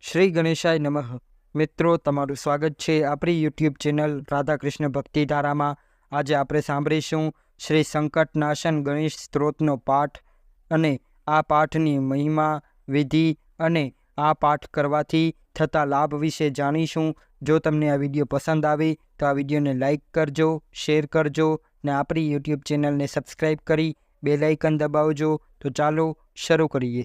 શ્રી ગણેશાય નમઃ. મિત્રો, તમારું સ્વાગત છે આપણી યુટ્યુબ ચેનલ રાધાકૃષ્ણ ભક્તિધારામાં. આજે આપણે સાંભળીશું શ્રી સંકટનાશન ગણેશ સ્ત્રોતનો પાઠ અને આ પાઠની મહિમા, વિધિ અને આ પાઠ કરવાથી થતા લાભ વિશે જાણીશું. જો તમને આ વિડીયો પસંદ આવે તો આ વિડીયોને લાઈક કરજો, શેર કરજો ને આપણી યુટ્યુબ ચેનલને સબસ્ક્રાઈબ કરી બેલ આઇકન દબાવજો. તો ચાલો શરૂ કરીએ.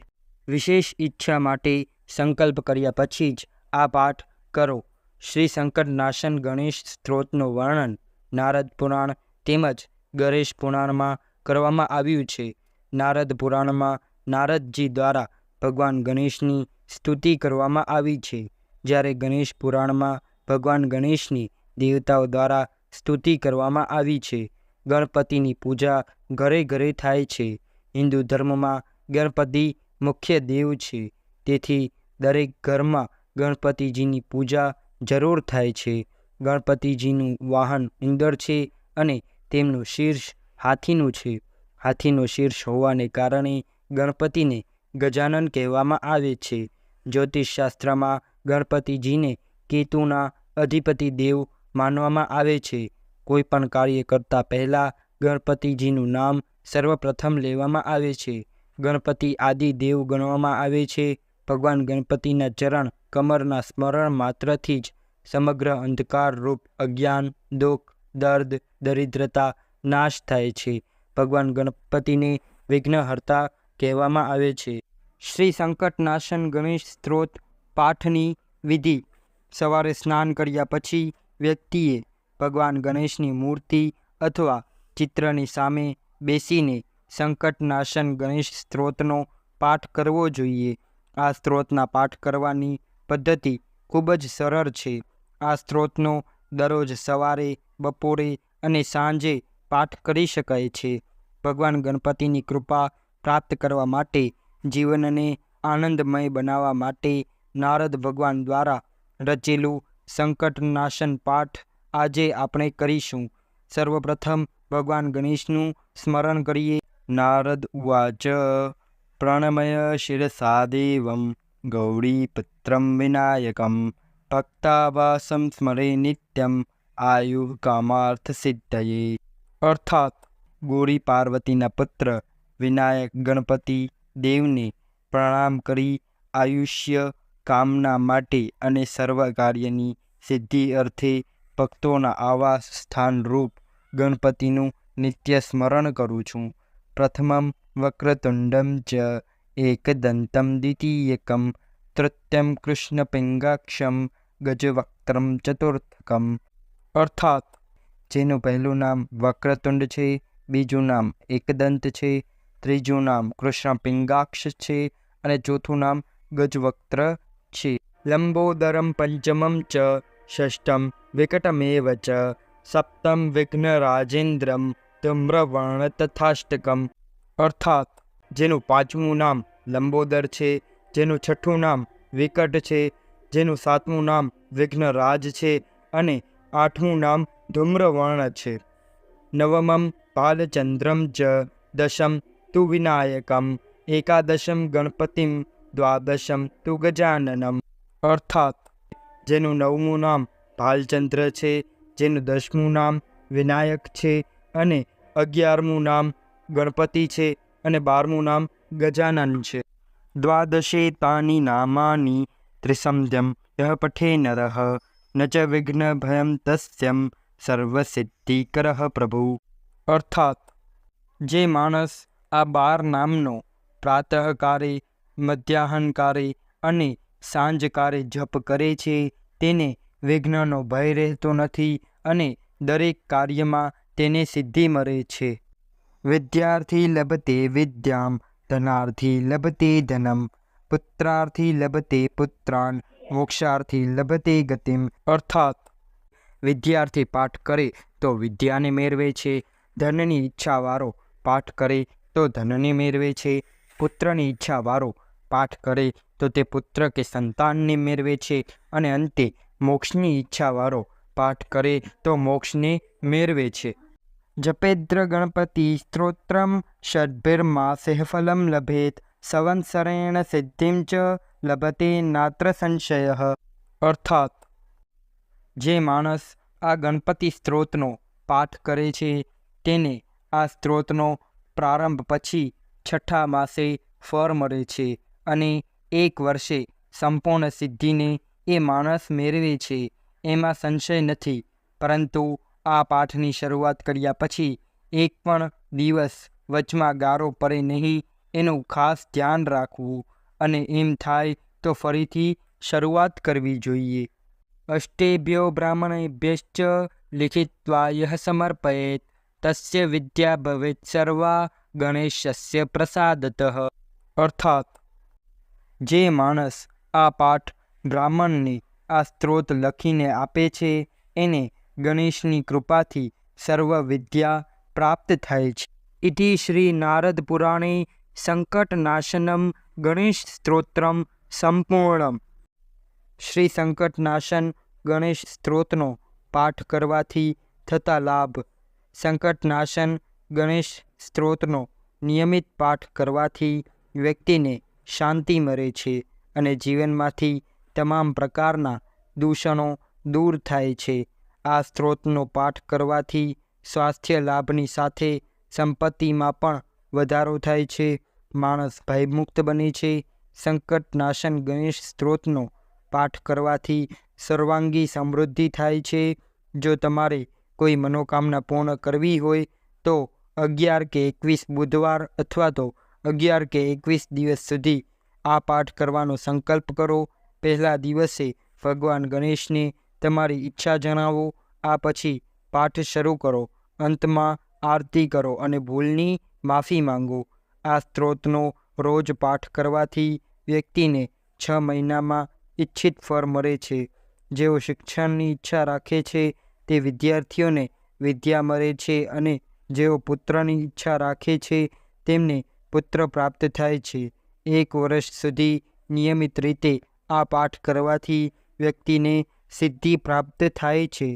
વિશેષ ઈચ્છા માટે સંકલ્પ કર્યા પછી જ આ પાઠ કરો. શ્રી સંકટનાશન ગણેશ સ્ત્રોતનું વર્ણન નારદ પુરાણ તેમજ ગણેશ પુરાણમાં કરવામાં આવ્યું છે. નારદ પુરાણમાં નારદજી દ્વારા ભગવાન ગણેશની સ્તુતિ કરવામાં આવી છે, જ્યારે ગણેશ પુરાણમાં ભગવાન ગણેશની દેવતાઓ દ્વારા સ્તુતિ કરવામાં આવી છે. ગણપતિની પૂજા ઘરે ઘરે થાય છે. હિન્દુ ધર્મમાં ગણપતિ મુખ્ય દેવ છે, તેથી દરેક ઘરમાં ગણપતિજીની પૂજા જરૂર થાય છે. ગણપતિજીનું વાહન ઉંદર છે અને તેમનું શીર્ષ હાથીનું છે. હાથીનું શીર્ષ હોવાને કારણે ગણપતિને ગજાનન કહેવામાં આવે છે. જ્યોતિષશાસ્ત્રમાં ગણપતિજીને કેતુના અધિપતિ દેવ માનવામાં આવે છે. કોઈ પણ કાર્ય કરતાં પહેલાં ગણપતિજીનું નામ સર્વપ્રથમ લેવામાં આવે છે. ગણપતિ આદિ દેવ ગણવામાં આવે છે. ભગવાન ગણપતિના ચરણ કમરના સ્મરણ માત્રથી જ સમગ્ર અંધકાર રૂપ અજ્ઞાન, દુઃખ, દર્દ, દરિદ્રતા નાશ થાય છે. ભગવાન ગણપતિને વિઘ્નહર્તા કહેવામાં આવે છે. શ્રી સંકટનાશન ગણેશ સ્ત્રોત પાઠની વિધિ. સવારે સ્નાન કર્યા પછી વ્યક્તિએ ભગવાન ગણેશની મૂર્તિ અથવા ચિત્રની સામે બેસીને સંકટનાશન ગણેશ સ્ત્રોતનો પાઠ કરવો જોઈએ. આ સ્ત્રોતના પાઠ કરવાની પદ્ધતિ ખૂબ જ સરળ છે. આ સ્ત્રોતનો દરરોજ સવારે, બપોરે અને સાંજે પાઠ કરી શકાય છે. ભગવાન ગણપતિની કૃપા પ્રાપ્ત કરવા માટે, જીવનને આનંદમય બનાવવા માટે નારદ ભગવાન દ્વારા રચેલું સંકટનાશન પાઠ આજે આપણે કરીશું. સર્વપ્રથમ ભગવાન ગણેશનું સ્મરણ કરીએ. નારદ ઉવાચ પ્રણમય શિરસા દેવં ગૌરીપુત્રં વિનાયકં ભક્તાવાસં સ્મરે નિત્યમ આયુ કામાર્થ સિદ્ધયે. અર્થાત ગૌરી પાર્વતીના પુત્ર વિનાયક ગણપતિ દેવને પ્રણામ કરી આયુષ્ય કામના માટે અને સર્વ કાર્યની સિદ્ધિ અર્થે ભક્તોના આવાસ સ્થાન રૂપ ગણપતિનું નિત્ય સ્મરણ કરું છું. પ્રથમમ વક્રતુંડમ ચ એકદંતમ દ્વિતીયકમ તૃતીયમ કૃષ્ણપિંગાક્ષમ ગજવક્ત્રમ ચતુર્થકમ. અર્થાત જેનું પહેલું નામ વક્રતુંડ છે, બીજું નામ એકદંત છે, ત્રીજું નામ કૃષ્ણપિંગાક્ષ છે અને ચોથું નામ ગજવક્ત્ર છે. લંબોદરમ પંચમમ ચ ષષ્ઠમ વિકટમેવ ચ સપ્તમ વિઘ્નરાજેન્દ્રમ ધૂમ્રવર્ણ તથાષ્ટકમ. અર્થાત જેનું પાંચમું નામ લંબોદર છે, જેનું છઠ્ઠું નામ વિકટ છે, જેનું સાતમું નામ વિઘ્નરાજ છે અને આઠમું નામ ધૂમ્રવર્ણ છે. નવમમ બાલચંદ્રમ ચ દશમ તુ વિનાયકમ એકાદશમ ગણપતિમ દ્વાદશમ તુ ગજાનનમ. અર્થાત જેનું નવમું નામ ભાલચંદ્ર છે, જેનું દસમું નામ વિનાયક છે અને 11મું નામ ગણપતિ છે અને 12મું નામ ગજાનન છે. દ્વાદશે તાની નામાની ત્રિસંધ્યમ યહ પઠે નરઃ ન ચ વિઘ્ન ભયમ તસ્યમ સર્વસિદ્ધિકરઃ પ્રભુ. અર્થાત જે માણસ આ 12 નામનો પ્રાતઃકારે, મધ્યાહનકારે અને સાંજકારે જપ કરે છે તેને વિઘ્નનો ભય રહેતો નથી અને દરેક કાર્યમાં તેને સિદ્ધિ મળે છે. વિદ્યાર્થી લભતે વિદ્યામ ધનાર્થી લભતે ધનમ પુત્રાર્થી લભતે પુત્રાન મોક્ષાર્થી લભતે ગતિમ. અર્થાત વિદ્યાર્થી પાઠ કરે તો વિદ્યાને મેળવે છે, ધનની ઈચ્છાવાળો પાઠ કરે તો ધનને મેળવે છે, પુત્રની ઈચ્છાવાળો પાઠ કરે તો તે પુત્ર કે સંતાનને મેળવે છે અને અંતે મોક્ષની ઈચ્છાવાળો પાઠ કરે તો મોક્ષને મેળવે છે. જપેદ્ર ગણપતિ સ્ત્રોત્રમ ષડ્ભિર્માસેઃ ફલમ લભેત સંવત્સરેણ સિદ્ધિમ ચ લભતે નાત્ર સંશયઃ. અર્થાત જે માણસ આ ગણપતિ સ્ત્રોતનો પાઠ કરે છે તેને આ સ્ત્રોતનો પ્રારંભ પછી 6ઠા માસે ફળ મળે છે અને 1 વર્ષે સંપૂર્ણ સિદ્ધિને એ માણસ મેળવે છે, એમાં સંશય નથી. પરંતુ આ પાઠની શરૂઆત કર્યા પછી એક પણ દિવસ વચમાં ગાળો પડે નહીં, એનું ખાસ ધ્યાન રાખવું અને એમ થાય તો ફરીથી શરૂઆત કરવી જોઈએ. અષ્ટેભ્યો બ્રાહ્મણેભ્યશ્ચ લિખિત્વા યઃ સમર્પયેત તસ્ય વિદ્યા ભવેત સર્વા ગણેશસ્ય પ્રસાદતઃ. અર્થાત જે માણસ આ પાઠ બ્રાહ્મણને આ સ્ત્રોત લખીને આપે છે એને ગણેશની કૃપાથી સર્વ વિદ્યા પ્રાપ્ત થાય છે. ઇતિ શ્રી નારદ પુરાણે સંકટનાશનમ ગણેશ સ્ત્રોત્રમ સંપૂર્ણમ. શ્રી સંકટનાશન ગણેશ સ્ત્રોતનો પાઠ કરવાથી થતા લાભ. સંકટનાશન ગણેશ સ્ત્રોતનો નિયમિત પાઠ કરવાથી વ્યક્તિને શાંતિ મળે છે અને જીવનમાંથી તમામ પ્રકારના દૂષણો દૂર થાય છે. આ સ્ત્રોતનો પાઠ કરવાથી સ્વાસ્થ્ય લાભની સાથે સંપત્તિમાં પણ વધારો થાય છે. માણસ ભયમુક્ત બને છે. સંકટનાશન ગણેશ સ્ત્રોતનો પાઠ કરવાથી સર્વાંગી સમૃદ્ધિ થાય છે. જો તમારે કોઈ મનોકામના પૂર્ણ કરવી હોય તો 11 કે 21 બુધવાર અથવા તો 11 કે 21 દિવસ સુધી આ પાઠ કરવાનો સંકલ્પ કરો. પહેલા દિવસે ભગવાન ગણેશને તમારી ઈચ્છા જણાવો. આ પછી પાઠ શરૂ કરો. અંતમાં આરતી કરો અને ભૂલની માફી માંગો. આ સ્ત્રોતનો રોજ પાઠ કરવાથી વ્યક્તિને 6 મહિનામાં ઈચ્છિત ફળ મળે છે. જેઓ શિક્ષણની ઈચ્છા રાખે છે તે વિદ્યાર્થીઓને વિદ્યા મળે છે અને જેઓ પુત્રની ઈચ્છા રાખે છે તેમને પુત્ર પ્રાપ્ત થાય છે. 1 વર્ષ સુધી નિયમિત રીતે આ પાઠ કરવાથી વ્યક્તિને સિદ્ધિ પ્રાપ્ત થાય છે.